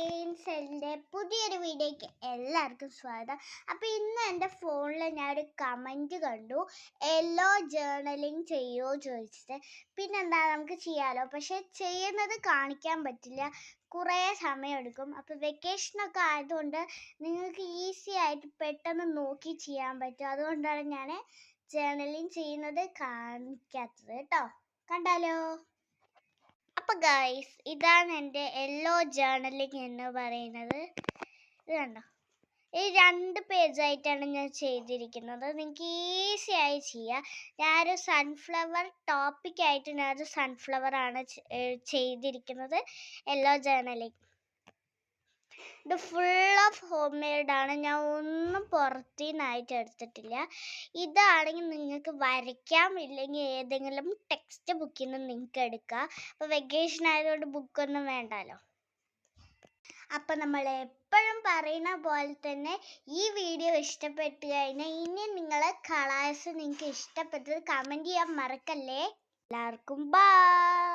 Friends, എൻ്റെ പുതിയൊരു വീഡിയോയ്ക്ക് എല്ലാവർക്കും സ്വാഗതം. അപ്പോൾ ഇന്ന് എൻ്റെ ഫോണിൽ ഞാനൊരു കമൻറ്റ് കണ്ടു, യെല്ലോ ജേർണലിങ് ചെയ്യുമോ ചോദിച്ചിട്ട്. പിന്നെന്താ, നമുക്ക് ചെയ്യാമല്ലോ. പക്ഷേ ചെയ്യുന്നത് കാണിക്കാൻ പറ്റില്ല, കുറേ സമയമെടുക്കും. അപ്പോൾ വെക്കേഷനൊക്കെ ആയതുകൊണ്ട് നിങ്ങൾക്ക് ഈസി ആയിട്ട് പെട്ടെന്ന് നോക്കി ചെയ്യാൻ പറ്റും. അതുകൊണ്ടാണ് ഞാൻ ജേർണലിങ് ചെയ്യുന്നത് കാണിക്കാത്തത് കേട്ടോ. കണ്ടാലോ? അപ്പോൾ ഗൈസ്, ഇതാണ് എൻ്റെ യെല്ലോ ജേർണലിങ് എന്ന് പറയുന്നത്. ഇത് കണ്ടോ, ഈ 2 പേജായിട്ടാണ് ഞാൻ ചെയ്തിരിക്കുന്നത്. നിങ്ങൾക്ക് ഈസി ആയി ചെയ്യാം. ഞാനൊരു സൺഫ്ലവർ ടോപ്പിക്കായിട്ട് ഞാനൊരു സൺഫ്ലവറാണ് ചെയ്തിരിക്കുന്നത് യെല്ലോ ജേർണലിങ്. ഇത് ഫുൾ ഓഫ് ഹോം മെയ്ഡാണ്, ഞാൻ ഒന്നും പുറത്തുനിന്നായിട്ട് എടുത്തിട്ടില്ല. ഇതാണെങ്കിൽ നിങ്ങൾക്ക് വരയ്ക്കാം, ഇല്ലെങ്കിൽ ഏതെങ്കിലും ടെക്സ്റ്റ് ബുക്കിൽ നിന്ന് നിങ്ങൾക്ക് എടുക്കാം. അപ്പോൾ വെക്കേഷൻ ആയതുകൊണ്ട് ബുക്കൊന്നും വേണ്ടല്ലോ. അപ്പം നമ്മൾ എപ്പോഴും പറയുന്ന പോലെ തന്നെ ഈ വീഡിയോ ഇഷ്ടപ്പെട്ട് കഴിഞ്ഞാൽ ഇനി നിങ്ങൾ കളേഴ്സ് നിങ്ങൾക്ക് ഇഷ്ടപ്പെട്ടത് കമൻറ്റ് ചെയ്യാൻ മറക്കല്ലേ. എല്ലാവർക്കും ബൈ.